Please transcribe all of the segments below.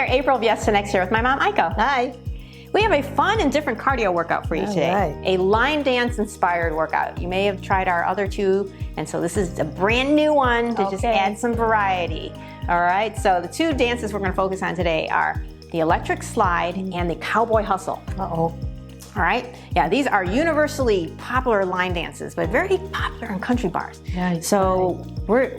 there, April of Yes to Next here with my mom, Iko. Hi. We have a fun and different cardio workout for you today. Right. A line dance inspired workout. You may have tried our other two, and so this is a brand new one to just add some variety. All right, so the two dances we're going to focus on today are the electric slide and the cowboy hustle. Uh-oh. All right, yeah, these are universally popular line dances, but very popular in country bars. Right, so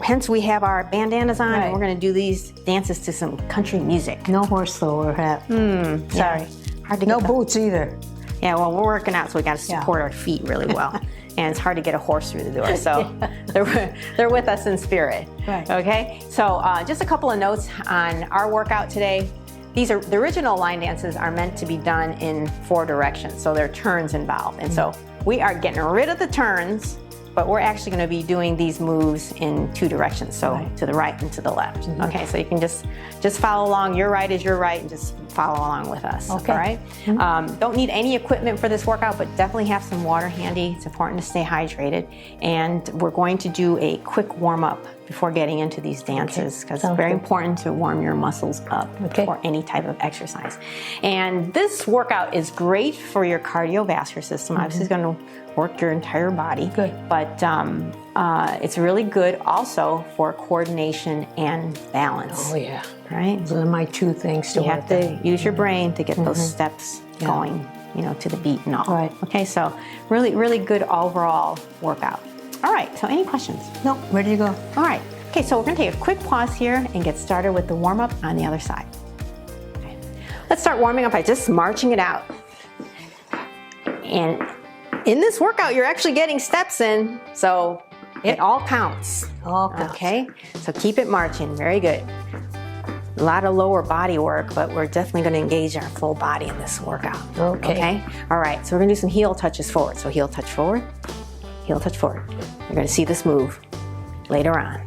hence we have our bandanas on, and we're going to do these dances to some country music. No horse though or hat. Sorry. Hard to No get boots either. Yeah, well, we're working out, so we got to support our feet really well. And it's hard to get a horse through the door, so they're with us in spirit. Right. Okay, so just a couple of notes on our workout today. The original line dances are meant to be done in 4 directions, so there are turns involved. And so we are getting rid of the turns, but we're actually going to be doing these moves in 2 directions, so to the right and to the left. Okay, so you can just follow along. Your right is your right, and just follow along with us. Okay. All right. Don't need any equipment for this workout, but definitely have some water handy. It's important to stay hydrated. And we're going to do a quick warm up before getting into these dances, because it's very important to warm your muscles up before any type of exercise. And this workout is great for your cardiovascular system. Obviously, it's going to work your entire body. Good. But it's really good also for coordination and balance. Oh yeah. Right? Those are my 2 things to You have to use your brain to get those steps going, you know, to the beat and all. Right. Okay, so really, really good overall workout. All right, so any questions? Nope, ready to go. All right, okay, so we're gonna take a quick pause here and get started with the warm-up on the other side. Okay. Let's start warming up by just marching it out. And in this workout, you're actually getting steps in, so it all counts. All counts. Okay, so keep it marching, very good. A lot of lower body work, but we're definitely going to engage our full body in this workout. Okay. All right. So we're going to do some heel touches forward. So heel touch forward, heel touch forward. You're going to see this move later on.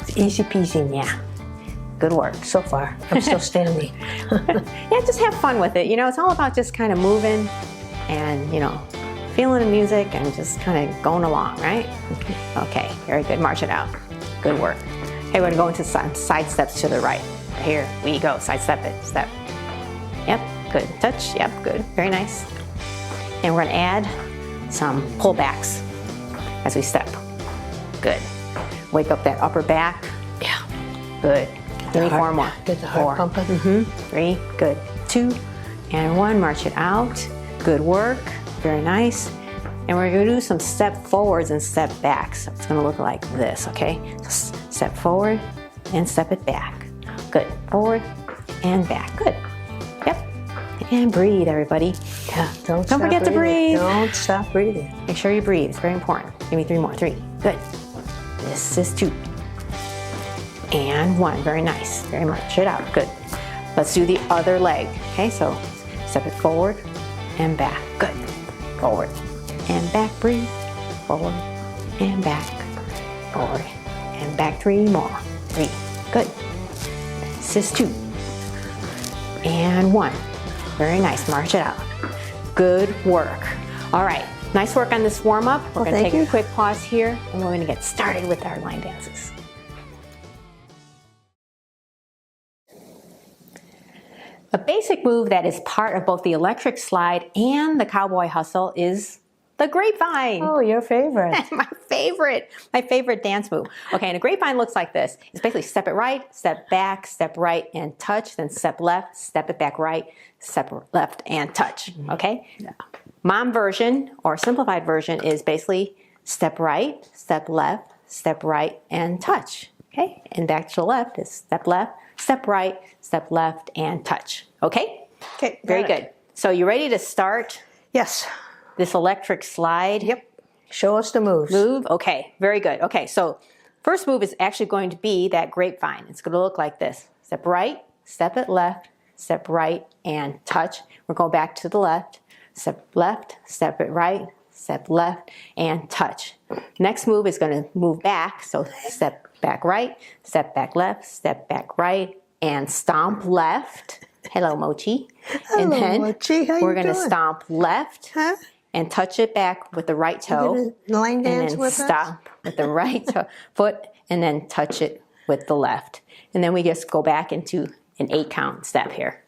It's easy peasy. Yeah. Good work. So far. I'm still standing. Yeah, just have fun with it. You know, it's all about just kind of moving and, you know, feeling the music and just kind of going along, right? Okay. Very good. March it out. Good work. Okay, we're going to go into side steps to the right. Here we go, side step it, step. Yep, good, touch, yep, good, very nice. And we're gonna add some pullbacks as we step. Good. Wake up that upper back. Yeah, good. Give me 4 more. Get the heart pumping. 3, good. 2, and 1, march it out. Good work, very nice. And we're gonna do some step forwards and step backs. So it's gonna look like this, okay? So step forward and step it back. Good. Forward and back. Good. Yep. And breathe, everybody. Yeah. Don't forget to breathe. Don't stop breathing. Make sure you breathe. It's very important. Give me 3 more. 3. Good. This is 2. And 1. Very nice. Very much. It out. Good. Let's do the other leg. Okay, so step it forward and back. Good. Forward and back. Breathe. Forward and back. Forward and back. 3 more. 3. Good. This is 2. And 1. Very nice. March it out. Good work. All right. Nice work on this warm-up. We're going to take a quick pause here, and we're going to get started with our line dances. A basic move that is part of both the electric slide and the cowboy hustle is the grapevine. Oh, your favorite. My favorite dance move. Okay, and a grapevine looks like this. It's basically step it right, step back, step right and touch, then step left, step it back right, step left and touch, okay? Yeah. Mom version or simplified version is basically step right, step left, step right and touch, okay? And back to the left is step left, step right, step left and touch, okay? Okay, very good. So you ready to start? Yes. This electric slide? Yep. Show us the moves. Move? Okay, very good. Okay, so first move is actually going to be that grapevine. It's going to look like this. Step right, step it left, step right, and touch. We're going back to the left, step it right, step left, and touch. Next move is going to move back, so step back right, step back left, step back right, and stomp left. Hello, Mochi. Hello, and then Mochi. How we're you going to doing? stomp left. And touch it back with the right toe. Line dance and then with stop with the right foot and then touch it with the left. And then we just go back into an 8 count step here.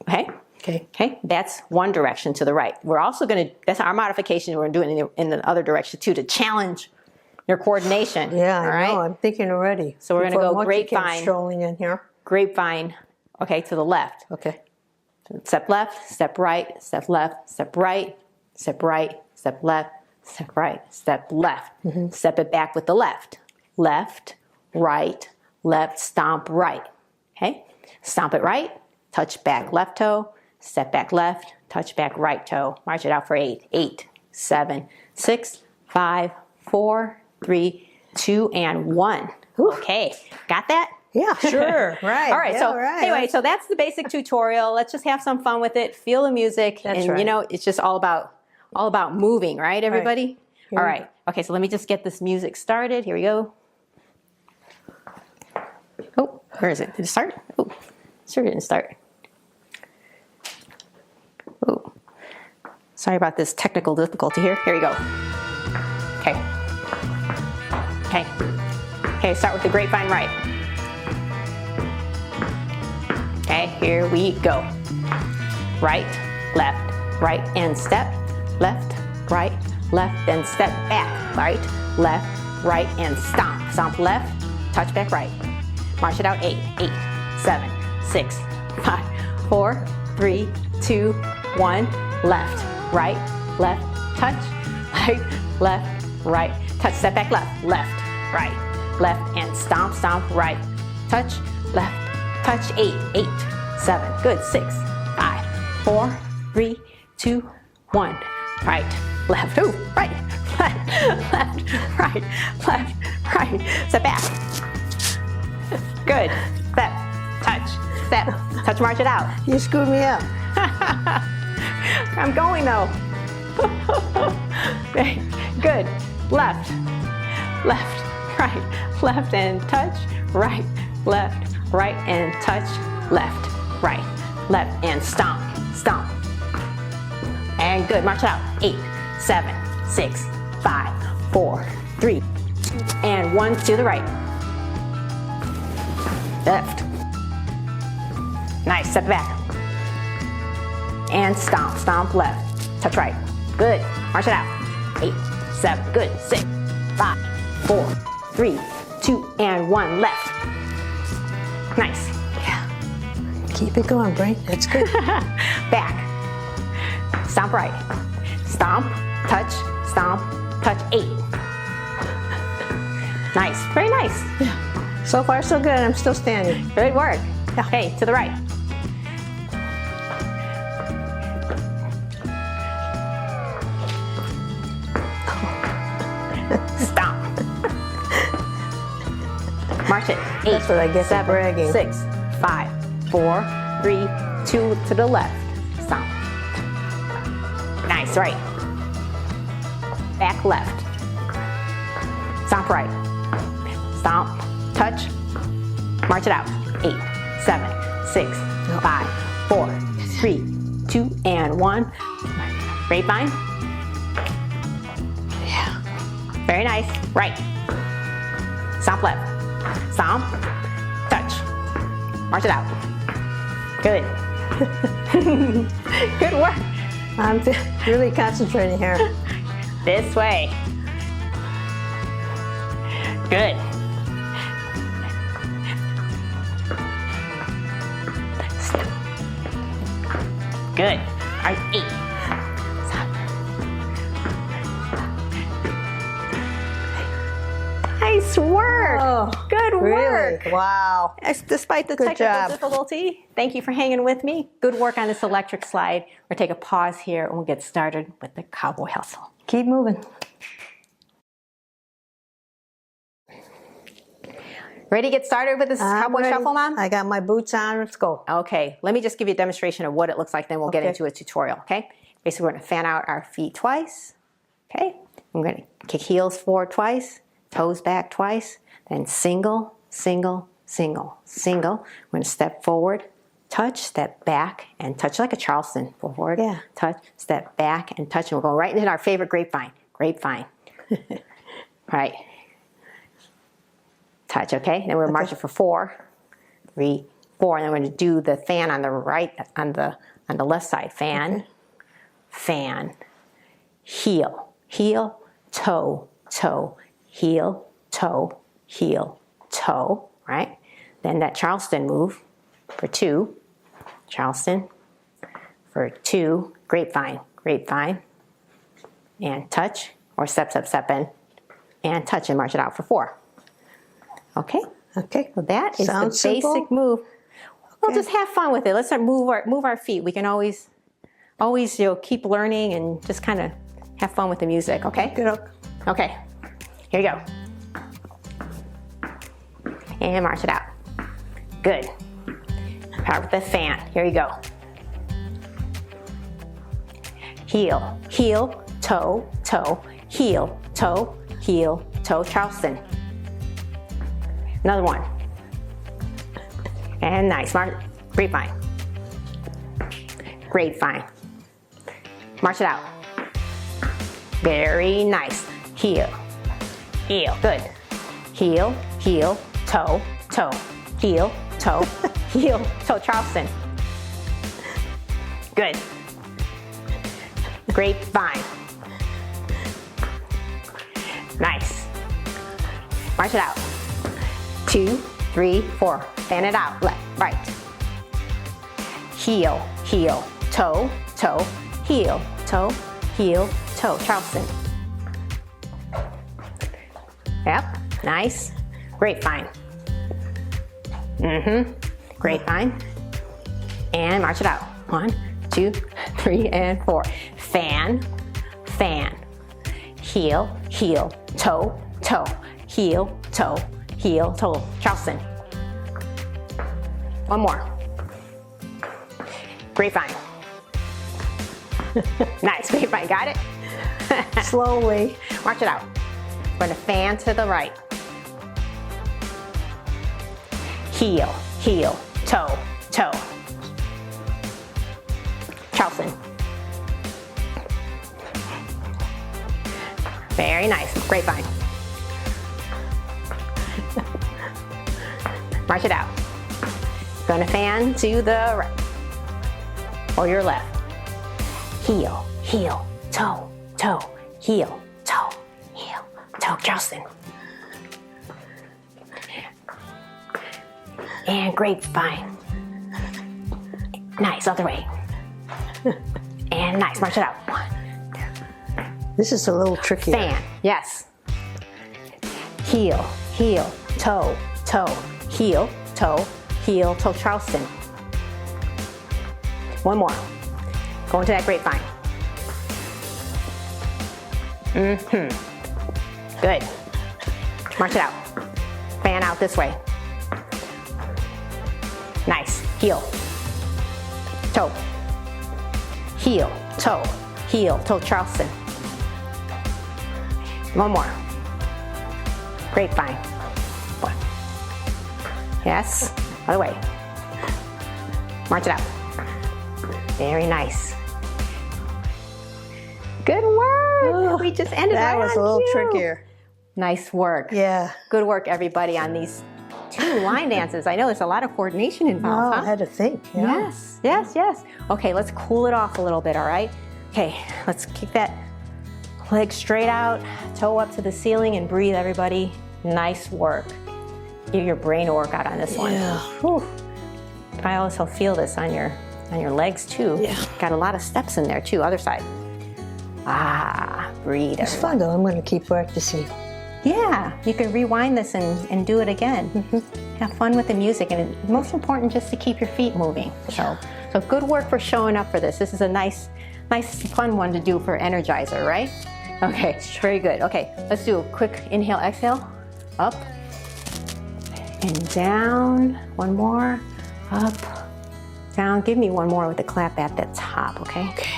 Okay? Okay. Okay, that's one direction to the right. We're also going to, that's our modification we're doing in the other direction too, to challenge your coordination. Yeah, all I right? know. I'm thinking already. So we're going to Before go Mochi came grapevine. strolling in here. Grapevine, okay, to the left. Okay. Step left, step right, step left, step right, step right, step left, step right, step left. Step it back with the left. Left, right, left, stomp right. Okay? Stomp it right, touch back left toe, step back left, touch back right toe. March it out for 8. 8, 7, 6, 5, 4, 3, 2, and 1. Okay, got that? Yeah, sure. Right. All right. Yeah, So right. anyway, so that's the basic tutorial. Let's just have some fun with it. Feel the music, That's and right. you know, it's just all about moving, right, everybody? Here All we right. Okay. So let me just get this music started. Here we go. Oh, where is it? Did it start? Oh, sure didn't start. Oh, sorry about this technical difficulty here. Here we go. Okay. Okay. Okay. Start with the grapevine right. Okay, here we go. Right, right, and step. Left, right, and step back. Right, and stomp. Stomp left, touch back right. March it out. 8, 7, 6, 5, 4, 3, 2, 1. Left, right, touch. Right, touch. Step back left, right, and stomp, right. Touch, left. Touch. 8, 7, good. 6, 5, 4, 3, 2, 1. Right, left, ooh, right, left, right. Step back. Good. Touch, march it out. You screwed me up. I'm going though. Good. Left, right, and touch, right, and touch, left, and stomp. And good, march it out. 8, 7, 6, 5, 4, 3, 2, and 1 to the right. Left. Nice, step back. And stomp left. Touch right. Good, march it out. 8, 7, good. 6, 5, 4, 3, 2, and 1, left. Nice. Yeah. Keep it going, Brain. That's good. Back. Stomp right. Stomp, touch, 8. Nice, very nice. Yeah. So far, so good. I'm still standing. Good work. Yeah. Okay, to the right. Stomp. March it. 8, That's what I get for 7, bragging. 6, 5, 4, 3, 2 to the left. Stomp. Nice, right. Back left. Stomp right. Stomp, touch, march it out. 8, 7, 6, 5, 4, 3, 2, and 1. Grapevine. Yeah. Very nice. Right. Stomp left. Stomp, touch, march it out. Good. Good work. I'm really concentrating here. This way. Good. Good. All right, 8. Nice work. Oh, Good really? work. Wow. Despite the Good technical job. difficulty, thank you for hanging with me. Good work on this electric slide. We'll take a pause here and we'll get started with the Cowboy Hustle. Keep moving. Ready to get started with this Cowboy ready. Shuffle, Mom? I got my boots on. Let's go. Okay, let me just give you a demonstration of what it looks like, then we'll get Okay. into a tutorial, okay? Basically, we're gonna fan out our feet twice, okay? We're gonna kick heels forward twice, toes back twice, then single, single, single, single. We're gonna step forward, touch, step back, and touch like a Charleston. Forward, Yeah. touch, step back, and touch. And we're going right into our favorite grapevine. Grapevine. Right. Touch, okay? Then we're marching for 4, 3, 4, and I'm going to do the fan on the right, on the left side. Fan, okay. Fan, heel, heel, toe, toe, heel, toe, heel, toe, right? Then that Charleston move for 2, Charleston for 2, grapevine, grapevine, and touch, or step, step, step in, and touch and march it out for 4. Okay? Okay. So that is Sounds the basic simple. move. We'll Okay. just have fun with it. Let's not move our feet. We can always keep learning and just kind of have fun with the music, okay? Good. Okay, here you go. And march it out. Good. Power with the fan. Here you go. Heel, heel, toe, toe, heel, toe, heel, toe, Charleston. Another one. And nice, grapevine. Grapevine. March it out. Very nice. Heel, heel, good. Heel, heel, toe, toe, heel, toe, heel, toe, Charleston. Good. Grapevine. Nice. March it out. 2, 3, 4. Fan it out. Left, right. Heel, heel, toe, toe, heel, toe, heel, toe. Charleston. Yep. Nice. Grapevine. Grapevine. And march it out. 1, 2, 3, and 4. Fan, fan. Heel, heel, toe, toe, heel, toe, heel, toe. Charleston. One more. Grapevine. Nice, grapevine, got it? Slowly. March it out. We're gonna fan to the right. Heel, heel, toe, toe. Charleston. Very nice, grapevine. March it out. Gonna fan to the right, or your left. Heel, heel, toe, toe, heel, toe, heel, toe, Charleston. And grapevine. Nice, other way. And nice, march it out. 1, 2. This is a little trickier. Fan, yes. Heel, heel, toe, toe, heel, toe, heel, toe, Charleston. One more. Go into that grapevine. Good. March it out. Fan out this way. Nice. Heel, toe, heel, toe, heel, toe, Charleston. One more. Grapevine. 1. Yes. Other way. March it out. Very nice. Good work. Oh, we just ended that right was on a little cue. trickier. Nice work. Yeah. Good work, everybody, on these 2 line dances. I know there's a lot of coordination involved, Oh, huh? I had to think. Yeah. Yes, yes, yes. Okay, let's cool it off a little bit, all right? Okay, let's kick that leg straight out, toe up to the ceiling, and breathe, everybody. Nice work. Give your brain a workout on this one. Yeah. Whew. I also feel this on your legs too. Yeah. Got a lot of steps in there too. Other side. Ah, breathe. It's everyone. fun though. I'm going to keep practicing. Yeah, you can rewind this and do it again. Have fun with the music, and it's most important just to keep your feet moving. So good work for showing up for this. This is a nice, fun one to do for Energizer, right? Okay, very good. Okay, let's do a quick inhale, exhale. Up and down. One more. Up, down. Give me one more with the clap at the top, okay? Okay.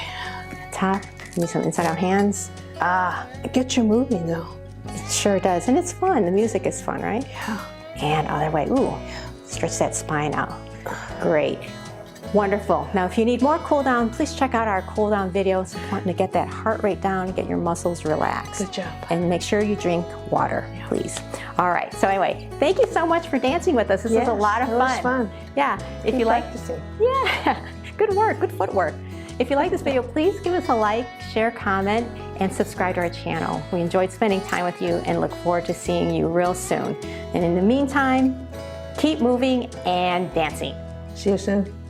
Top. Give me some inside out hands. It gets you moving though. It sure does, and it's fun. The music is fun, right? Yeah. And other way. Ooh, stretch that spine out. Great. Wonderful. Now, if you need more cool down, please check out our cool down videos. Important to get that heart rate down, get your muscles relaxed. Good job. And make sure you drink water, please. All right. So anyway, thank you so much for dancing with us. This was a lot of it was fun. Yeah. If you like, practicing. yeah, good work, good footwork. If you like this video, please give us a like, share, comment, and subscribe to our channel. We enjoyed spending time with you and look forward to seeing you real soon. And in the meantime, keep moving and dancing. See you soon.